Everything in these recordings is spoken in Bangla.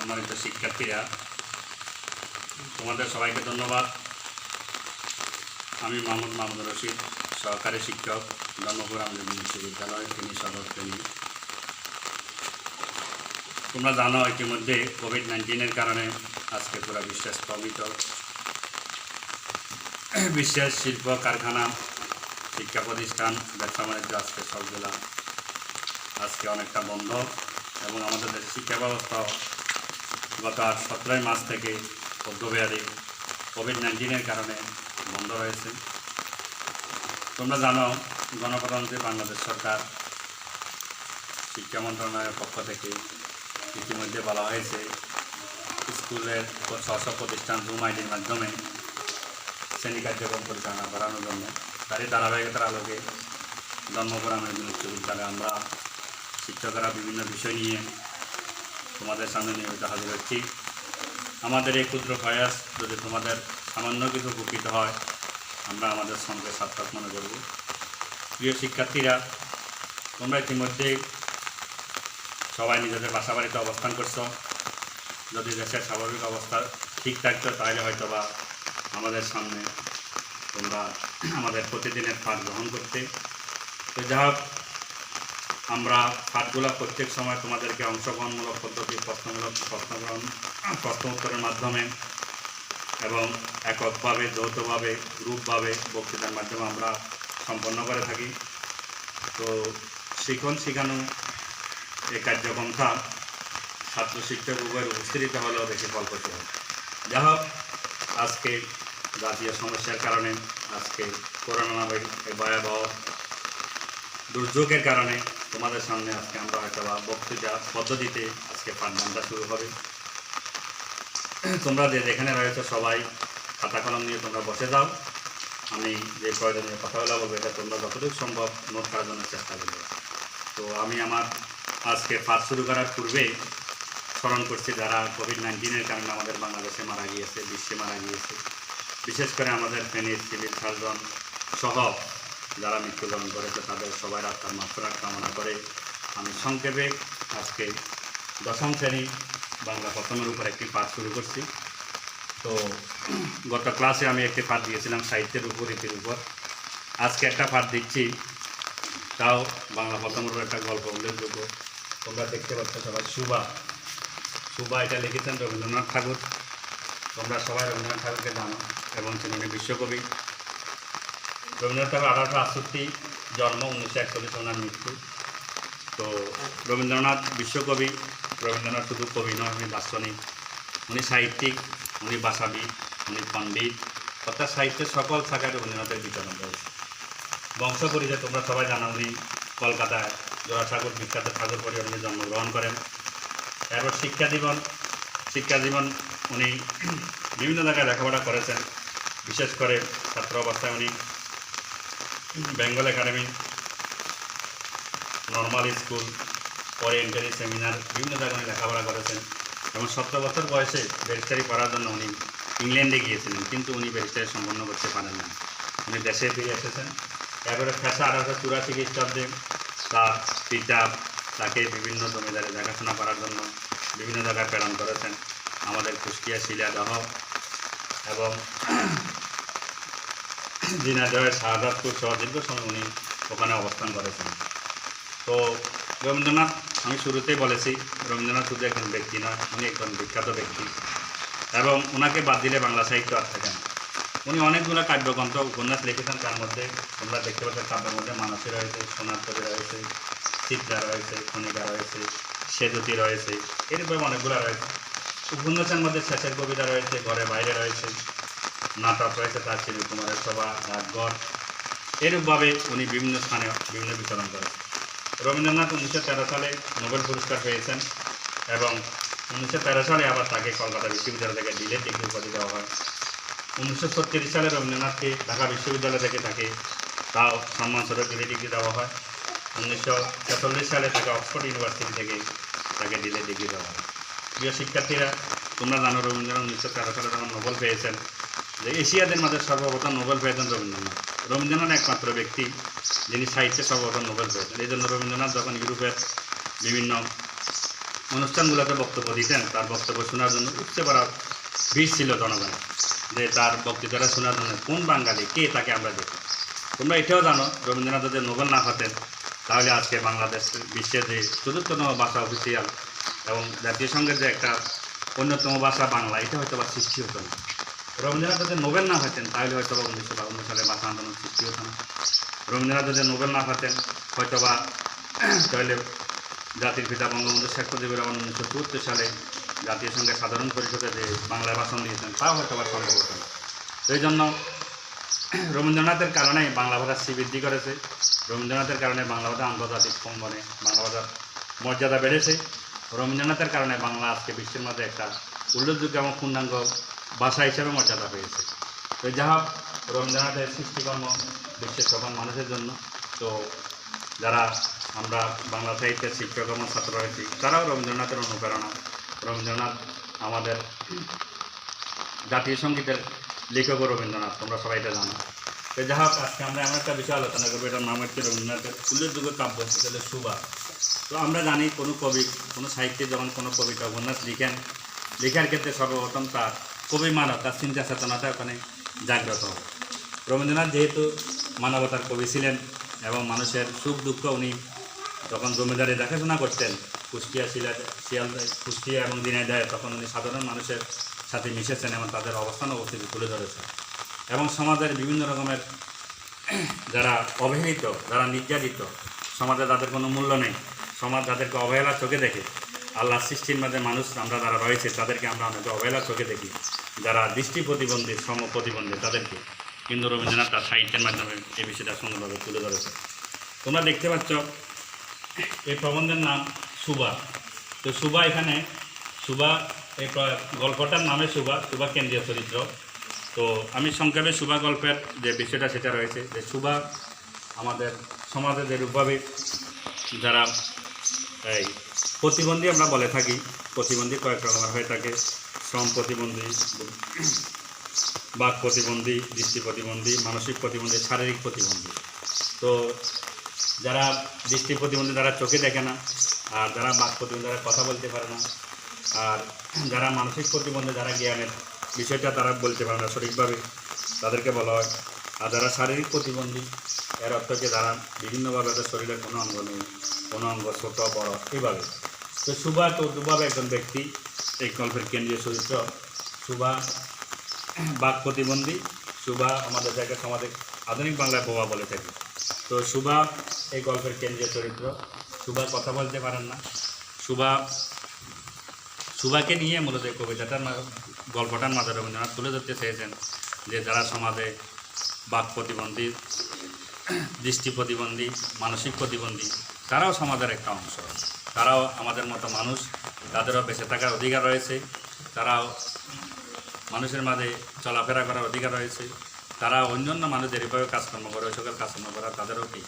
সম্মানিত শিক্ষার্থীরা, তোমাদের সবাইকে ধন্যবাদ। আমি মোহাম্মদ মাহমুদুর রশিদ, সহকারী শিক্ষক, ধর্মপুর আমলি বিশ্ববিদ্যালয়, তিনি সদর শ্রেণী। তোমরা জানো ইতিমধ্যে কোভিড-19 কারণে আজকে পুরো বিশ্ব স্থগিত। বিশ্বের শিল্প কারখানা, শিক্ষা প্রতিষ্ঠান, ব্যবসা বাণিজ্য আজকে সবগুলা আজকে অনেকটা বন্ধ এবং আমাদের দেশের শিক্ষা ব্যবস্থা গত 17 মাস থেকে অর্ধমেয়াদী কোভিড-19 কারণে বন্ধ রয়েছে। তোমরা জানো গণপ্রজাতন্ত্রী বাংলাদেশ সরকার শিক্ষা মন্ত্রণালয়ের পক্ষ থেকে ইতিমধ্যে বলা হয়েছে স্কুলের স্ব প্রতিষ্ঠান জুম আইডির মাধ্যমে শ্রেণী কার্যক্রম পরিচালনা করানোর জন্য। তারই ধারাবাহিকতার আলোকে ধর্মপুর আমলি বিশ্ববিদ্যালয়ে আমরা শিক্ষকরা বিভিন্ন বিষয় নিয়ে তোমাদের সামনে নিয়মিত হাজির হচ্ছি। আমাদের এই ক্ষুদ্র প্রয়াস যদি তোমাদের সামান্য কিছু উপকৃত হয়, আমরা আমাদের সঙ্গে সার্থক মনে করব। প্রিয় শিক্ষার্থীরা, তোমরা ইতিমধ্যে সবাই নিজেদের বাসা বাড়িতে অবস্থান করছো। যদি দেশের স্বাভাবিক অবস্থা ঠিক থাকতো তাহলে হয়তো বা আমাদের সামনে তোমরা আমাদের প্রতিদিনের পাঠ গ্রহণ করতে। তো যা হোক, আমরা পাঠগুলো প্রত্যেক সময় তোমাদেরকে অংশগ্রহণমূলক পদ্ধতি, প্রশ্ন উত্তরের মাধ্যমে এবং এককভাবে, যৌথভাবে, গ্রুপভাবে বক্তৃতার মাধ্যমে আমরা সম্পন্ন করে থাকি। তো শিখানো এই কার্যক্রমটা ছাত্র শিক্ষক উভয়ের উপস্থিতিতে হলেও বেশি ফলপ্রসূ হয়। যা হোক, আজকে জাতীয় সমস্যার কারণে, আজকে করোনা নামের এই ভয়াবহ দুর্যোগের কারণে তোমাদের সামনে আজকে আমরা একটা বক্তৃতা পদ্ধতিতে আজকে পাঠদানটা শুরু হবে। তোমরা যেখানে রয়েছে সবাই খাতা কলম নিয়ে তোমরা বসে যাও। আমি যে প্রয়োজনীয় কথাগুলো বলবো এটা তোমরা যতটুকু সম্ভব নোট করার জন্য চেষ্টা করবে। তো আমি আমার আজকে পাঠ শুরু করার পূর্বে স্মরণ করছি যারা কোভিড-19 কারণে আমাদের বাংলাদেশে মারা গিয়েছে, বিশ্বে মারা গিয়েছে, বিশেষ করে আমাদের ফেনীর সিভিল সার্জন সহ যারা মৃত্যুবরণ করেছে তাদের সবাই আত্মার মাগফিরাত কামনা করে আমি সংক্ষেপে আজকে 10ম শ্রেণী বাংলা প্রথমের উপর একটি পাঠ শুরু করছি। তো গত ক্লাসে আমি একটি পাঠ দিয়েছিলাম সাহিত্যের উপর, রীতির উপর। আজকে একটা পাঠ দিচ্ছি, তাও বাংলা প্রথমের উপর একটা গল্প উল্লেখযোগ্য। তোমরা দেখতে পাচ্ছ সবাই সুবা এটা লিখেছেন রবীন্দ্রনাথ ঠাকুর। তোমরা সবাই রবীন্দ্রনাথ ঠাকুরকে জানো এবং তিনি বিশ্বকবি। রবীন্দ্রনাথ ঠাকুর 1868 জন্ম, 1941 ওনার মৃত্যু। তো রবীন্দ্রনাথ বিশ্বকবি। রবীন্দ্রনাথ শুধু কবি নয়, উনি দার্শনিক, উনি সাহিত্যিক, উনি ভাষাবিদ, উনি পণ্ডিত, অর্থাৎ সাহিত্যের সকল শাখায় রবীন্দ্রনাথের বিচরণ রয়েছে। বংশ পরিচয় তোমরা সবাই জানো, উনি কলকাতায় জোড়াসাঁকোর বিখ্যাত ঠাকুর পরিবারে জন্মগ্রহণ করেন। এরপর শিক্ষা জীবন উনি বিভিন্ন জায়গায় লেখাপড়া করেছেন। বিশেষ করে ছাত্র অবস্থায় উনি বেঙ্গল একাডেমি, নর্মাল স্কুল, ওরিয়েন্টারি সেমিনার বিভিন্ন জায়গায় উনি লেখাপড়া করেছেন এবং 17 বছর বয়সে ব্যারিস্টারি করার জন্য উনি ইংল্যান্ডে গিয়েছিলেন, কিন্তু উনি ব্যারিস্টারি সম্পন্ন করতে পারেন না। উনি দেশে ফিরে এসেছেন। এরপরে 1884 খ্রিস্টাব্দে তার পিতা তাকে বিভিন্ন জমিদারে দেখাশোনা করার জন্য বিভিন্ন জায়গায় প্রেরণ করেছেন, আমাদের কুষ্টিয়া, শিলাদহ এবং ঝিনাইদহের শাহজাদপুর সহ দীর্ঘ সময় উনি ওখানে অবস্থান করেছেন। তো রবীন্দ্রনাথ, আমি শুরুতেই বলেছি, রবীন্দ্রনাথ শুধু একজন ব্যক্তি নয়, উনি একজন বিখ্যাত ব্যক্তি এবং ওনাকে বাদ দিলে বাংলা সাহিত্য আর থাকে না। উনি অনেকগুলো কাব্যগ্রন্থ, উপন্যাস লিখেছেন। তার মধ্যে তোমরা দেখতে পাচ্ছ কাব্যের মধ্যে মানসী রয়েছে, সোনার তরী রয়েছে, চিত্রা রয়েছে, খনিকা রয়েছে, সেতুতি রয়েছে, এরকম অনেকগুলো রয়েছে। উপন্যাসের মধ্যে শেষের কবিতা রয়েছে, ঘরে বাইরে রয়েছে, নাটক রয়েছে, তার ছিল কুমারের সভা, ডাকঘর। এরূপভাবে উনি বিভিন্ন স্থানে বিভিন্ন বিচরণ করেছেন। রবীন্দ্রনাথ 1913 সালে নোবেল পুরস্কার পেয়েছেন এবং 1913 সালে আবার তাকে কলকাতা বিশ্ববিদ্যালয় থেকে ডিলেট ডিগ্রি উপাধি দেওয়া হয়। 1936 সালে রবীন্দ্রনাথকে ঢাকা বিশ্ববিদ্যালয় থেকে তাকে তাও সম্মানস্বরূপ ডিলেট ডিগ্রি দেওয়া হয়। 1946 সালে তাকে অক্সফোর্ড ইউনিভার্সিটি থেকে তাকে ডিলেট ডিগ্রি দেওয়া হয়। প্রিয় শিক্ষার্থীরা, তোমরা জানো রবীন্দ্রনাথ 1913 সালে যখন নোবেল পেয়েছেন, যে এশিয়াদের মাঝে সর্বপ্রথম নোবেল পেয়েছেন রবীন্দ্রনাথ। রবীন্দ্রনাথ একমাত্র ব্যক্তি যিনি সাহিত্যে সর্বপ্রথম নোবেল পেয়েছেন। এই জন্য রবীন্দ্রনাথ যখন ইউরোপের বিভিন্ন অনুষ্ঠানগুলোতে বক্তব্য দিতেন, তার বক্তব্য শোনার জন্য উপচে পড়া ভিড় ছিল জনগণের, যে তার বক্তৃতাটা শোনার জন্য কোন বাঙালি কে তাকে আমরা দেখি। তোমরা এটাও জানো, রবীন্দ্রনাথ যদি নোবেল না হতেন তাহলে আজকে বাংলাদেশ বিশ্বের যে চতুর্থতম ভাষা অফিসিয়াল এবং জাতীয় সঙ্গের যে একটা অন্যতম ভাষা বাংলা, এটা হয়তো বা সৃষ্টি হতো না। রবীন্দ্রনাথ যদি নোবেল না হতেন তাহলে হয়তো বা 1952 সালে ভাষা আন্দোলন সৃষ্টি হতো না। রবীন্দ্রনাথ যদি নোবেল না হতেন হয়তো বা তাহলে জাতির পিতা বঙ্গবন্ধু শেখ মুজিবুর রহমান 1974 সালে জাতীয় সঙ্গের সাধারণ পরিষদে যে বাংলায় ভাষণ দিয়েছেন তাও হয়তো বা সম্ভব হতো না। তো এই জন্য রবীন্দ্রনাথের কারণে বাংলা ভাষার শ্রীবৃদ্ধি করেছে, রবীন্দ্রনাথের কারণে বাংলা ভাষা আন্তর্জাতিক অঙ্গনে বাংলা ভাষার মর্যাদা বেড়েছে, রবীন্দ্রনাথের কারণে বাংলা আজকে বিশ্বের মধ্যে একটা উল্লেখযোগ্য এবং পূর্ণাঙ্গ ভাষা হিসেবে মর্যাদা পেয়েছে। তো যা হোক, রবীন্দ্রনাথের সৃষ্টিকর্ম বিশ্বের সকল মানুষের জন্য। তো যারা আমরা বাংলা সাহিত্যের শিক্ষক এবং ছাত্র রয়েছি তারাও রবীন্দ্রনাথের অনুপ্রেরণা। রবীন্দ্রনাথ আমাদের জাতীয় সঙ্গীতের লেখকও রবীন্দ্রনাথ, তোমরা সবাই এটা জানো। তো যা হোক, আজকে আমরা এমন একটা বিষয় আলোচনা করবো, এটার নাম হচ্ছে রবীন্দ্রনাথের উল্লেখযোগ্য কাব্য হচ্ছে সুভা। তো আমরা জানি কোনো কবি, কোনো সাহিত্যে যখন কোনো কবিতা উপন্যাস লেখার ক্ষেত্রে সর্বপ্রথম তার কবি মানব, তার চিন্তা চেতনাটা ওখানে জাগ্রত হয়। রবীন্দ্রনাথ যেহেতু মানবতার কবি ছিলেন এবং মানুষের সুখ দুঃখ উনি যখন জমিদারি দেখাশোনা করতেন কুষ্টিয়া এবং ঝিনাইদহে, তখন উনি সাধারণ মানুষের সাথে মিশেছেন এবং তাদের অবস্থান অবস্থিতি তুলে ধরেছেন এবং সমাজের বিভিন্ন রকমের যারা অবহেলিত, যারা নির্যাতিত, সমাজে যাদের কোনো মূল্য নেই, সমাজ যাদেরকে অবহেলার চোখে দেখে, আল্লাহ সৃষ্টির মাঝে মানুষ আমরা যারা রয়েছে তাদেরকে আমরা অনেকে অবহেলার চোখে দেখি, যারা দৃষ্টি প্রতিবন্ধী, শ্রম প্রতিবন্ধী তাদেরকে কিন্তু রবীন্দ্রনাথ তার সাহিত্যের মাধ্যমে এই বিষয়টা সুন্দরভাবে তুলে ধরেছে। তোমরা দেখতে পাচ্ছ এই প্রবন্ধের নাম সুভা। তো সুভা, এখানে সুভা এই গল্পটার নামে সুভা কেন্দ্রীয় চরিত্র। তো আমি সংক্ষেপে সুভা গল্পের যে বিষয়টা সেটা রয়েছে যে সুভা আমাদের সমাজে যেরূপভাবে যারা এই প্রতিবন্ধী আমরা বলে থাকি, প্রতিবন্ধী কয়েক রকমের হয়ে থাকে, শ্রম প্রতিবন্ধী, বাক প্রতিবন্ধী, দৃষ্টি প্রতিবন্ধী, মানসিক প্রতিবন্ধী, শারীরিক প্রতিবন্ধী। তো যারা দৃষ্টি প্রতিবন্ধী যারা চোখে দেখে না, আর যারা বাক প্রতিবন্ধী যারা কথা বলতে পারে না, আর যারা মানসিক প্রতিবন্ধী যারা জ্ঞানের বিষয়টা তারা বলতে পারে না সঠিকভাবে, তাদেরকে বলা হয়। আর যারা শারীরিক প্রতিবন্ধী এর অর্থ হচ্ছে যারা বিভিন্নভাবে তাদের শরীরের কোনো অঙ্গ নেই, কোনো অঙ্গ ছোট বড় এইভাবে। তো সুভা তো দুভাবে একজন ব্যক্তি এই গল্পের কেন্দ্রীয় চরিত্র। সুভা বাক প্রতিবন্ধী, সুভা আমাদের জায়গায় সমাজে আধুনিক বাংলায় বোবা বলে থাকি। তো সুভা এই গল্পের কেন্দ্রীয় চরিত্র। সুভা কথা বলতে পারেন না। সুভাকে নিয়ে মূলত এই কবিতাটার গল্পটার মাঝে রবীন্দ্রনাথ তুলে ধরতে চেয়েছেন যে যারা সমাজে বাক প্রতিবন্ধী, দৃষ্টি প্রতিবন্ধী, মানসিক প্রতিবন্ধী, তারাও সমাজের একটা অংশ, তারাও আমাদের মতো মানুষ, তাদেরও বেঁচে থাকার অধিকার রয়েছে, তারাও মানুষের মাঝে চলাফেরা করার অধিকার রয়েছে, তারা অন্যান্য মানুষ যেভাবে কাজকর্ম করে ওই সকল কাজকর্ম করার তাদেরও কি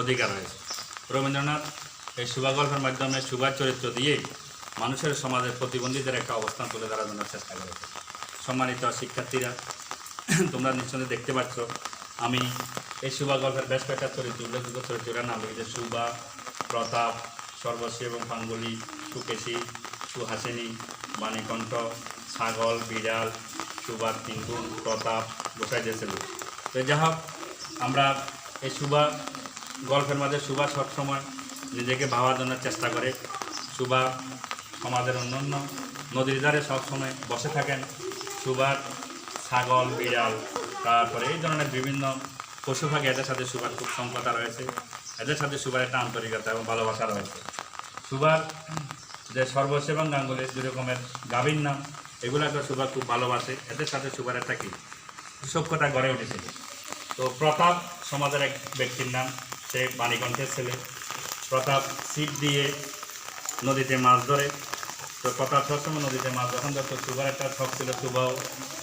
অধিকার রয়েছে। রবীন্দ্রনাথ এই সুভা গল্পের মাধ্যমে সুভার চরিত্র দিয়েই মানুষের সমাজের প্রতিবন্ধীদের একটা অবস্থান তুলে ধরার চেষ্টা করেছে। সম্মানিত শিক্ষার্থীরা, তোমরা নিশ্চয়ই দেখতে পাচ্ছ আমি এই সুভা গল্পের বেশ কয়েকটা চরিত্র, উল্লেখযোগ্য চরিত্রের নাম লিখেছি। সুভা, প্রতাপ, সর্বশী এবং পাঙ্গুলি, সুকেশী, সুহাসিনী, বাণীকণ্ঠ, ছাগল, বিড়াল, সুভার তিনগুণ, প্রতাপ বসাই দিয়েছিল। তো যা হোক, আমরা এই সুভা গল্পের মাঝে সুভা সবসময় নিজেকে ভাবার জন্য চেষ্টা করে। সুভা সমাজের অন্যান্য নদীর ধারে সবসময় বসে থাকেন। সুভার ছাগল, বিড়াল, তারপরে এই ধরনের বিভিন্ন পশু পাখি, এদের সাথে সুভার খুব সংকতা রয়েছে, এদের সাথে সুভার একটা আন্তরিকতা এবং ভালোবাসা রয়েছে। সুভার যে সর্বশী এবং গাঙ্গুলির দুই রকমের গাভীর নাম, এগুলোকে সুভা খুব ভালোবাসে, এদের সাথে সুভার একটা কি সখ্যতা গড়ে উঠেছিল। তো প্রতাপ সমাজের এক ব্যক্তির নাম, সে বাণীকণ্ঠের ছেলে। প্রতাপ ছিপ দিয়ে নদীতে মাছ ধরে। তো প্রতাপ সবসময় নদীতে মাছ যখন ধরতো, সুভার একটা শখ ছিল, সুভাও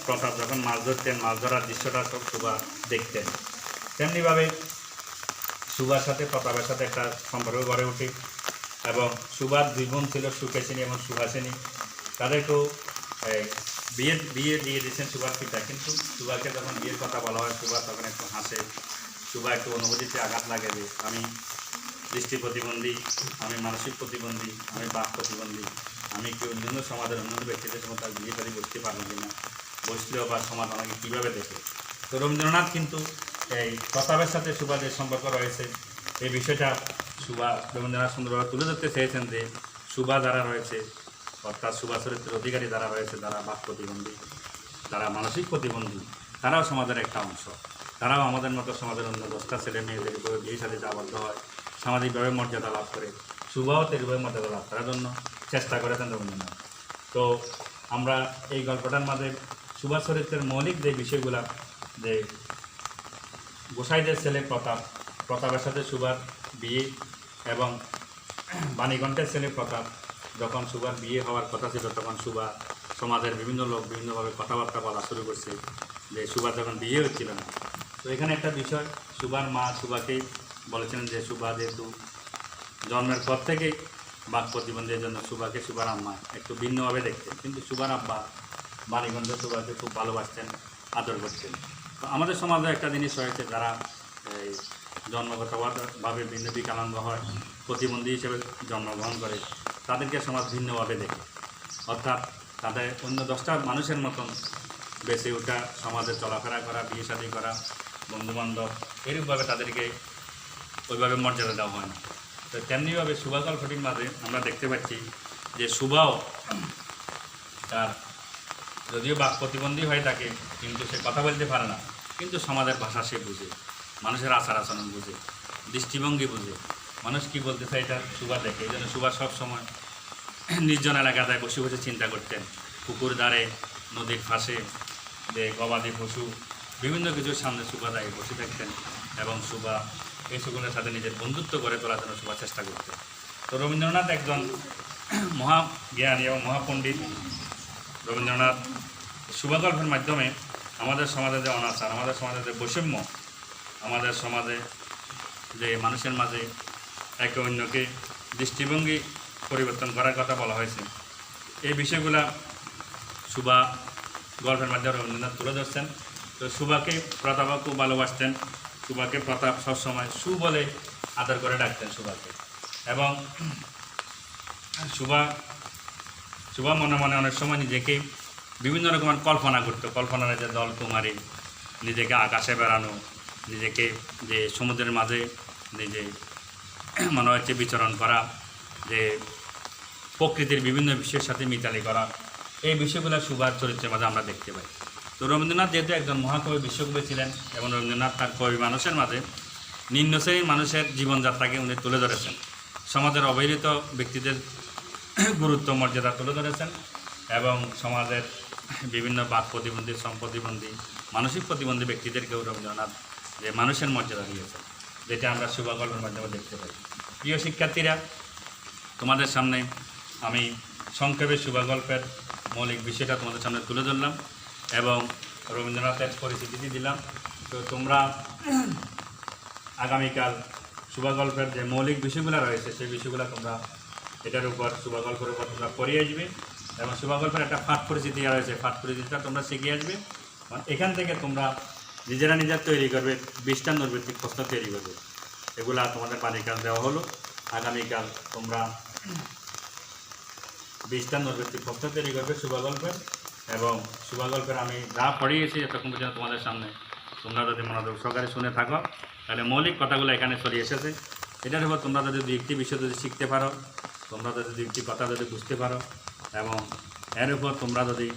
প্রতাপ যখন মাছ ধরতেন, মাছ ধরার দৃশ্যটা সব সুভা দেখতেন। তেমনিভাবে সুভার সাথে প্রতাপের সাথে একটা সম্পর্ক গড়ে ওঠে এবং সুভার দুই বোন ছিল, সুকেশিনী এবং সুহাসিনী। তাদেরকেও বিয়ে দিয়ে দিয়েছেন সুভার পিতা, কিন্তু সুভাকে যখন বিয়ের কথা বলা হয় সুভা তখন একটু হাসে। সুভা একটু অনুভূতিতে আঘাত লাগে যে আমি দৃষ্টি প্রতিবন্ধী, আমি মানসিক প্রতিবন্ধী, আমি বাক প্রতিবন্ধী, আমি কি অন্যান্য সমাজের অন্যান্য ব্যক্তিদের সঙ্গে তার বিয়ে সাথে বসতে পারবো কিনা, বসলেও বা সমাজ আমাকে কীভাবে দেখে। তো রবীন্দ্রনাথ কিন্তু এই প্রতাপের সাথে সুভাষের সম্পর্ক রয়েছে, এই বিষয়টা রবীন্দ্রনাথ সুন্দরভাবে তুলে ধরতে চেয়েছেন যে সুভা যারা রয়েছে, অর্থাৎ সুভা চরিত্রের অধিকারী যারা রয়েছে, যারা বাক প্রতিবন্ধী, যারা মানসিক প্রতিবন্ধী, তারাও সমাজের একটা অংশ। তারাও আমাদের মতো সমাজের অন্য 10টা ছেলে মেয়েদের উপরে বিয়ে সাথে আবদ্ধ হয়, সামাজিকভাবে মর্যাদা লাভ করে, সুভাও তেরভাবে মর্যাদা লাভ করার জন্য চেষ্টা করেছেন রবীন্দ্রনাথ। তো আমরা এই গল্পটার মাঝে সুভাষ চরিত্রের মৌলিক যে বিষয়গুলা, যে গোসাইদের ছেলে প্রতাপের সাথে সুভার বিয়ে, এবং বাণীকণ্ঠের ছেলে প্রতাপ, যখন সুভার বিয়ে হওয়ার কথা ছিল তখন সুভা সমাজের বিভিন্ন লোক বিভিন্নভাবে কথাবার্তা বলা শুরু করছে যে সুভার যখন বিয়ে হচ্ছিল না। তো এখানে একটা বিষয়, সুভার মা সুভাকে বলেছিলেন যে সুভা যেহেতু জন্মের পর থেকেই বাক প্রতিবন্ধীর জন্য সুভার আম্মা একটু ভিন্নভাবে দেখতেন, কিন্তু সুভার আব্বা বাণীকণ্ঠ সুভাকে খুব ভালোবাসতেন, আদর করতেন। তো আমাদের সমাজে একটা জিনিস রয়েছে, যারা এই জন্মগতভাবে ভিন্ন বিকলাঙ্গ হয়, প্রতিবন্ধী হিসেবে জন্মগ্রহণ করে, তাদেরকে সমাজ ভিন্নভাবে দেখে, অর্থাৎ তাদের অন্য 10টা মানুষের মতন বেঁচে ওঠা, সমাজে চলাফেরা করা, বিয়ে শাদী করা, বন্ধুবান্ধব, এরূপভাবে তাদেরকে ওইভাবে মর্যাদা দেওয়া হয় না। তো তেমনিভাবে সুভা গল্পটির মাঝে আমরা দেখতে পাচ্ছি যে সুভাও তার যদিও বাক প্রতিবন্ধী হয়ে থাকে, কিন্তু সে কথা বলতে পারে না, কিন্তু সমাজের ভাষা সে বুঝে, মানুষের আচার আচরণ বুঝে, দৃষ্টিভঙ্গি বুঝে, মানুষ কী বলতে চায় এটা সুভা দেখে। এই জন্য সুভা সবসময় নির্জন এলাকায় বসে বসে চিন্তা করতেন, পুকুর ধারে, নদীর পাশে, যে গবাদি পশু, বিভিন্ন কিছুর সামনে সুভা দাঁড়িয়ে বসে থাকতেন, এবং সুভা এই সকলের সাথে নিজের বন্ধুত্ব গড়ে তোলার জন্য সুভা চেষ্টা করতেন। তো রবীন্দ্রনাথ একজন মহাজ্ঞানী এবং মহাপণ্ডিত। রবীন্দ্রনাথ সুভা গল্পের মাধ্যমে আমাদের সমাজে যে অনাচার, আমাদের সমাজে যে বৈষম্য, আমাদের সমাজে যে মানুষের মাঝে একে অন্যকে দৃষ্টিভঙ্গি পরিবর্তন করার কথা বলা হয়েছে, এই বিষয়গুলা সুভা গল্পের মাধ্যমে রবীন্দ্রনাথ তুলে ধরছেন। তো সুভাকে প্রতাপ খুব ভালোবাসতেন, সুভাকে প্রতাপ সবসময় বলে আদর করে ডাকতেন সুভাকে, এবং সুভা মনে মনে অনেক সময় নিজেকে বিভিন্ন রকমের কল্পনা করতো, কল্পনার যে জলকুমারী, নিজেকে আকাশে বেড়ানো, নিজেকে যে সমুদ্রের মাঝে নিজে মনে হচ্ছে বিচরণ করা, যে প্রকৃতির বিভিন্ন বিষয়ের সাথে মিতালি করা, এই বিষয়গুলো সুভার চরিত্রের মাঝে আমরা দেখতে পাই। তো রবীন্দ্রনাথ যেহেতু একজন মহাকবি, বিশ্বকবি ছিলেন, এবং রবীন্দ্রনাথ তার কবি মানুষের মাঝে নিম্ন শ্রেণীর মানুষের জীবনযাত্রাকে উনি তুলে ধরেছেন, সমাজের অবহেলিত ব্যক্তিদের গুরুত্ব মর্যাদা তুলে ধরেছেন, এবং সমাজের বিভিন্ন বাক প্রতিবন্ধী, প্রতিবন্ধী, মানসিক প্রতিবন্ধী ব্যক্তিদেরকেও রবীন্দ্রনাথ যে মানুষের মর্যাদা দিয়েছেন, যেটা আমরা সুভা গল্পের মাধ্যমে দেখতে পাই। প্রিয় শিক্ষার্থীরা, তোমাদের সামনে আমি সংক্ষেপে সুভা গল্পের মৌলিক বিষয়টা তোমাদের সামনে তুলে ধরলাম এবং রবীন্দ্রনাথের পরিচিতি দিলাম। তো তোমরা আগামীকাল সুভা গল্পের যে মৌলিক বিষয়গুলো রয়েছে সেই বিষয়গুলো তোমরা এটার উপর, সুভা গল্পের উপর তোমরা পড়িয়ে আসবে, এবং সুভা গল্পের একটা ফাট পরিচিতি রয়েছে, ফাট পরিচিতিটা তোমরা শিখে আসবে। এখান থেকে তোমরা নিজেরা তৈরি করবে, 20টা নৈর্ভিত্তিক প্রশ্ন তৈরি করবে। এগুলা তোমাদের বাড়ির দেওয়া হলো। আগামীকাল তোমরা 20টা নৈর্ভিত্তিক প্রশ্ন তৈরি করবে সুভা গল্পের, এবং সুভা গল্পের আমি যা পড়িয়েছি এতক্ষণ পর্যন্ত তোমাদের সামনে, তোমরা যদি মনোযোগ সহকারে শুনে থাকো তাহলে মৌলিক কথাগুলো এখানে চলে এসেছে। এটার উপর তোমরা যদি 2-1টি বিষয় যদি শিখতে পারো, তোমরা যদি 2-1টি কথা যদি বুঝতে পারো, এবং এর উপর তোমরা যদি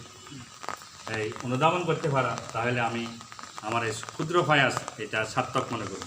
এই অনুধাবন করতে পারো, তাহলে আমি আমার এই ক্ষুদ্র প্রয়াস এটা সার্থক মনে করব।